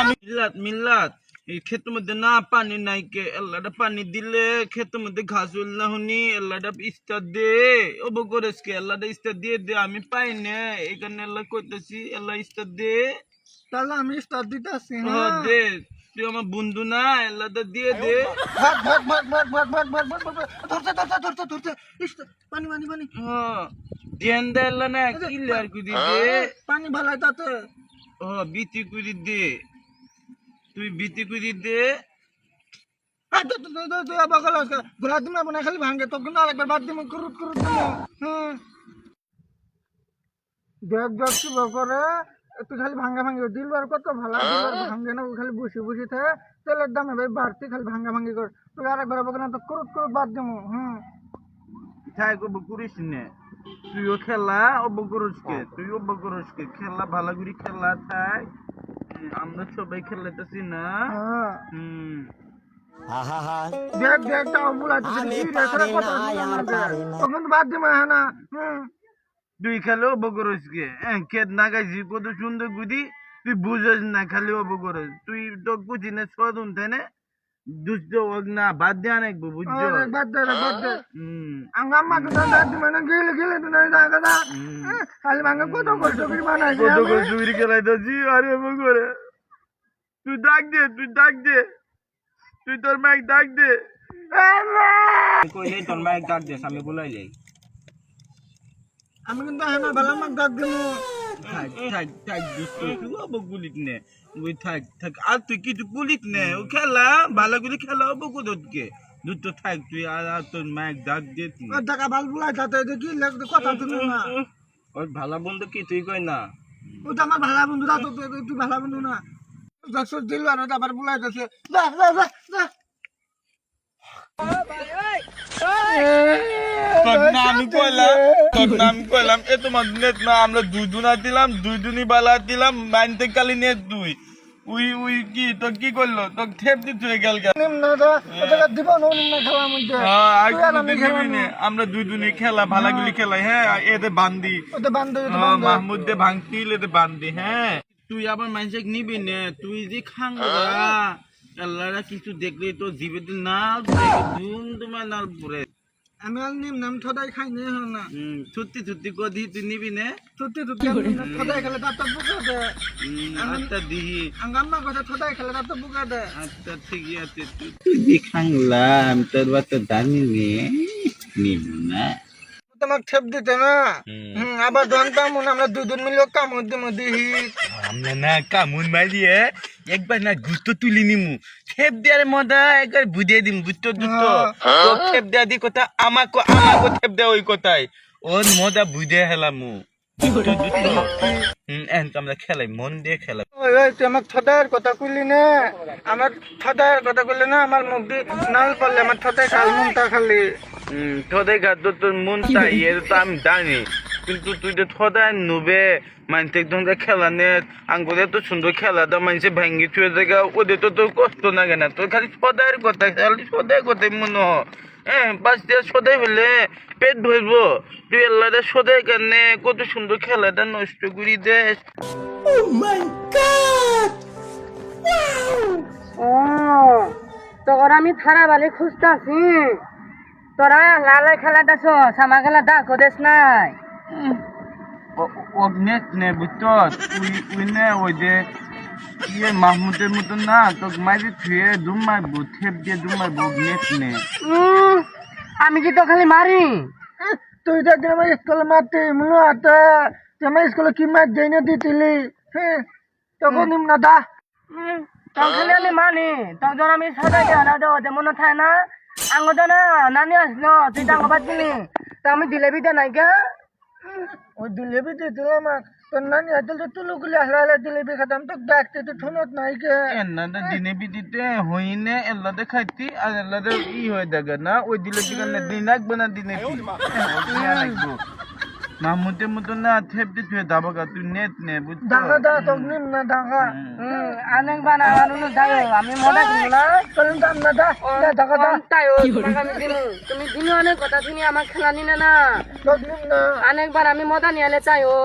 মিল্লাত মিল্লাত এই ক্ষেতের মধ্যে না পানি নাই কে আল্লাহটা পানি দিলে ক্ষেতের মধ্যে ঘাস হইল না হুনি আল্লাহটা ইস্তার দে অব করেস কে আল্লাহটা ইস্তার দিয়ে দে আমি পাই না এখানে আল্লাহ কইতেছি আল্লাহ ইস্তার দে তাহলে আমি স্টার্ট দিতেছি দে তুই আমার বন্ধু না আল্লাহটা দিয়ে দে ভাগ ভাগ ভাগ ভাগ ভাগ ভাগ ভাগ ভাগ ভাগ ধরতে পানি পানি পানি ধ্যান দে আল্লাহ না ক্লিয়ার করে দে পানি ভালাই তাতে বিতি করে দে তুই বিতি করে দে ঘোরা দিন খালি ভাঙ্গে তখন আরেকবার বাদ দিব করুত করুত দেখ দেখ কি করে তুই খালি ভাঙ্গা ভাঙ্গি দিল আর কত ভালো ভাঙ্গে না খালি বসে বসে থাকে তেলের দামে ভাই বাড়তি খালি ভাঙ্গা ভাঙ্গি কর তুই আরেকবার বকে না তো করুত করুত বাদ দিব তাই কব করিস না তুইও খেলা অবকরসকে তুই অবকরসকে খেলা ভালো করে খেলা থাক আমরা সবাই খেলাতেছি না দেখ দেখ তাও তখন বাদ দিব না তুই খেলে অবকরসকে খেত না গাইছি কত সুন্দর গুদি তুই বুঝস না খালি অবকরস তুই তো বুঝি না সদন তাই না দুষ্ট হোক না বাদ দিয়ে অনেক বুঝছো বাদ দে আম্মা তো বাদ দিব না গেলে গেলে তো না দাদা খালি ভাঙ্গা কত কষ্ট করে বানাই কত কষ্ট করে খেলাই তো জি আরে অবকরে তুই ডাক দে তুই তোর মাইক ডাক দে কইলে তোর মাইক ডাক দে আমি বলাই যাই আমি কিন্তু হ্যাঁ ভালো মাইক ডাক দিব থাক তুই অবগুলিত নে ওই থাক আর তুই কিছু গুলিত নে ও খেলা ভালো করে খেলা অবগুদকে দুটো থাক তুই আর তোর মাইক ডাক দে তুই টাকা ভাল বুলাই তাতে দেখি কথা শুনি না ওই ভালো বন্ধু কি তুই কই না ও তো আমার ভালো বন্ধু না তুই ভালো বন্ধু না দেখছো দিল আর আবার বুলাই যাচ্ছে যা যা যা যা আমি কইলাম এ তোমার নেট না আমরা দুজনা দিলাম দুজনই বালা দিলাম মাইনতে কালি নেট দুই উই কি তো কি করলো তো ঠেপ দিতে হয়ে গেল দিব না খেলা মধ্যে আমরা দুজনই খেলা ভালাগুলি খেলা হ্যাঁ এতে বান্দি মাহমুদ দে ভাঙতিল এতে বান্দি হ্যাঁ তুই আবার মানুষকে নিবি নে তুই যে খাঙ্গা আল্লাহরা কিছু দেখলে তো জিভে নাল ধুম তোমার নাল পরে আমি আর নিম নাম ঠদাই খাই নে না ছুটি কদি তুই নিবি নে ছুটি ঠদাই খেলে তার তো বুকা দে আচ্ছা দিহি আঙ্গাম্মা কথা ঠদাই খেলে তার তো বুকা দে আচ্ছা ঠিক আছে তুই যে খাংলাম তোর বাচ্চা জানি নে নিম না তোমাকে ঠেপ দিতে না আবার দনটা মনে আমরা দুজন মিলে কামড় দিব দিহি আমরা না কামুন মারিয়ে একবার না গুস্ত তুলি নিমু ঠেপ দেওয়ার মজা একবার বুঝিয়ে দিম বুঝতো দুটো ঠেপ দেওয়া দি কথা আমাকে ঠেপ দেওয়া ওই কথাই ওর মজা বুঝে হেলামু আমরা খেলাই মন দিয়ে খেলাই তুই আমার ঠদাইয়ের কথা কইলি না আমার ঠদাইয়ের কথা কইলি না আমার মুখ দিয়ে নাল পারলে আমার ঠদাই খাল মনটা খালি ঠদাই খাদ্য তোর মন চাই এর তো আমি জানি কিন্তু তুই যে ঠদাই নুবে মানুষ একদম খেলা নে আঙ্গুলে তো সুন্দর খেলা দাও মানুষে ভাঙ্গি ছুঁয়ে জায়গা ওদের তো তোর কষ্ট লাগে না তোর খালি সদাইয়ের কথা খালি সদাই কথাই মনে হয় বাস দিয়ে সদাই হলে পেট ভরবো তুই আল্লাহ সদাই কারণে কত সুন্দর খেলাটা নষ্ট করি দেশ তোর আমি থারা বালি খুঁজতাছি তোরা লালে খেলাটা সামা খেলা দা কোদেশ নাই নেট নে বুঝতো তুই নে ওই যে ইয়ে মাহমুদের মতো না তোকে মারি থুয়ে দুম মারবো ঠেপ দিয়ে দুম মারবো নেট নে আমি কি তো খালি মারি তুই তো আমার স্কুলে মারতে মনে হাতে আমার স্কুলে কি মার দেই না দিতিলি তখন নিম না দা তো খালি আমি মানি তখন আমি সদাই না দেওয়া মনে থাকে না আঙ্গ না নানি আসলো তুই ডাঙ্গ পাচ্ছিলি তো আমি দিলেবি দে নাই কে ওই দিলেবি দিছিল আমাক তোর নানি আসল তো তুলুগুলি আসলে দিলেবি খেতাম তো দেখতে তো ঠুনত নাই কে এন্নাদা দিনে বিদিতে হইনে এল্লাদে খাইতি আর এল্লাদে ই হয়ে থাকে না ওই দিলে দিকে দিন রাখবো না দিনে মাহমুদের মতো না ঠেপ দিয়ে তুই দাবাগা তুই নেট নে বুঝছো ঢাকা দা তো নিম না ঢাকা অনেক বানা মানুষ যাই আমি মনে করি না চলুন দাম না দা ঢাকা দা তাই আমি দিনু তুমি দিনু অনেক কথা শুনি আমার খেলা নিনে না নিম না অনেকবার আমি মজা নিয়ে চাই ও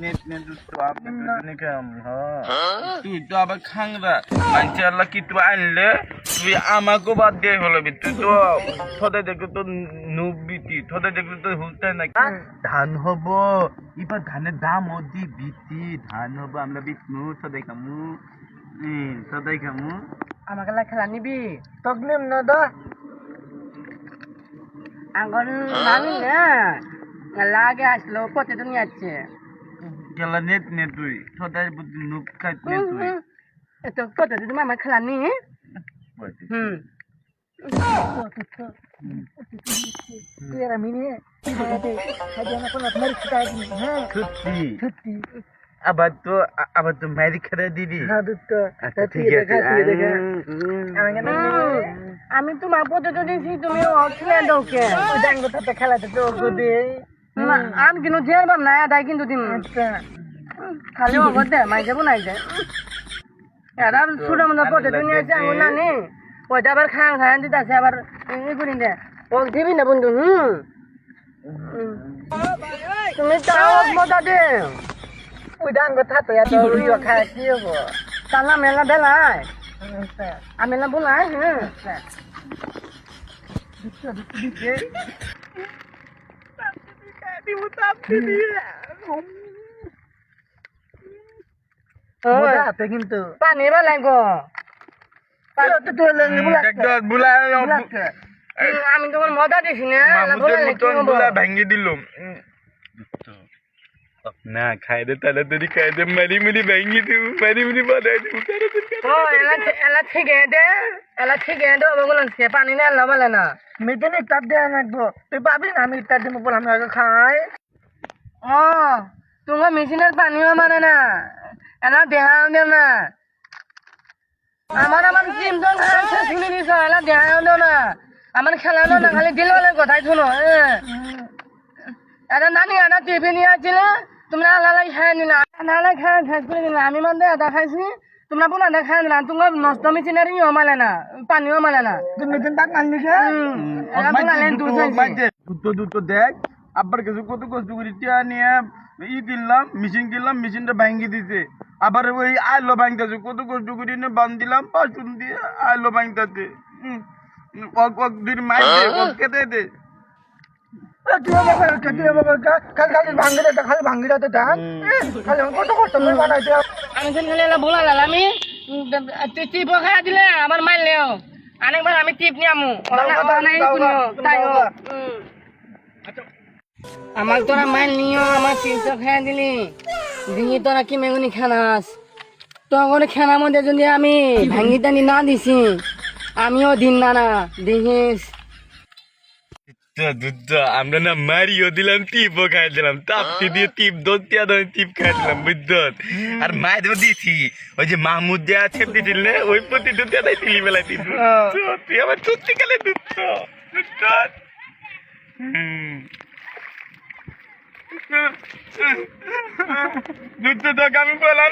নেট নেট তো আপনি দুজনে কাম হ্যাঁ তুই তো আবার খাংরা মানছে আল্লাহ কি তুই আনলে তুই আমাকে বাদ দিয়ে হলো তুই তো থদে দেখলে তো নুবিতি থদে দেখলে তো হুলতে না ধান হবো এবার ধানের দাম অদি বিতি ধান হবো আমরা বিষ্ণু থদে খামু থদে খামু আমাকে খেলা নিবি তকলিম না দা আঙ্গন নানি না লাগে আসলো পথে তো নিয়ে আসছে গেলা নেট নে তুই থদে বুদ্ধি নুব খাইত নে তুই তো পথে তুমি আমার খেলা নি হুম তুই আর আমি নিয়ে হ্যাঁ সত্যি সত্যি আবার তো মারি খেলা দিবি হ্যাঁ দুধ আচ্ছা ঠিক আছে আমি তোমার পথে তো দিয়েছি তুমি খেলে দাও কে ডাঙ্গোটাতে খেলাতে তো দে আমি কিন্তু জের বাম না আদায় কিন্তু দিন খালি অগর দে মাই যাবো নাই দে এরা ছোট মতো পথে তো নিয়ে আসছে আঙুল নানি ওইটা আবার খান খান দিতে আছে আবার ই করি দে ও দিবি না বন্ধু তুমি তাও মজা দে ওই ডাঙ্গোটাতে এত রুইও খায় কি হবো তালা মেলা বেলায় আমি না বলাই হ্যাঁ কিন্তু পানি বেলাই গো আমি তোমার মজা দিছি না ভাঙ্গি দিলাম না খাই দে তাড়াতাড়ি খাই দে মারি মারি ভাঙ্গি দিব মারি মারি বাদাই দিব এলা ঠিক দে ওগুলো পানি না এলা বলে না মেদিন ইটার দেয়া রাখবো তুই পাবি না আমি ইটার দিব বলে আমি আগে খাই ও তোমার মেশিনের পানিও মানে না এলা দেহাও দে না আমার তিনজন শুনে দিছ এলা দেহাও দে না আমার খেলানো না খালি দিল বলে কথাই শুনো এটা নানি এটা টিফিন নিয়ে আসছিল তোমরা আলালাই খাই নিলা আলালাই খাই শেষ করে দিলা আমি মানে এটা খাইছি তোমরা বোন এটা খাই নিলা তোমার নষ্ট মেশিনারি মালে না পানিও মালে না তুই মেদিন তাক মানলি দুটো দেখ আবার কিছু কত কষ্ট করি টিয়া নিয়ে কিনলাম মেশিনটা ভাঙ্গি দিছে আবার ওই আইলো ভাঙতেছে কত কষ্ট করি নিয়ে বান দিলাম পাঁচুন দিয়ে আইলো ভাঙতেছে দিন মাই দে কেটে দে খালি ভাঙ্গিটাতে টান খালি কত কষ্ট করে বানাইতে আমি খালি বলা লাল আমি টিপ খাই দিলে আমার মারলেও অনেকবার আমি টিপ নিয়ে আমু আমার তোরা মাইল নিও আমার চিপস খাই দিলি দিয়ে তোরা কি মেগুনি খানাস তখন খানার মধ্যে যদি আমি ভাঙ্গি টানি না দিছি আমিও দিন না দেখিস আমরা না মারিও দিলাম টিপও খাই দিলাম তাপটি দিয়ে টিপ দোতিয়া টিপ খাই দিলাম বুঝত আর মায়েরও দিছি ওই যে মাহমুদ যা ছেপ দিছিল না ওই প্রতি দুধটা তিলি বেলা দিত তুই আবার সত্যি কালে দুধ দুধ তো আমি বললাম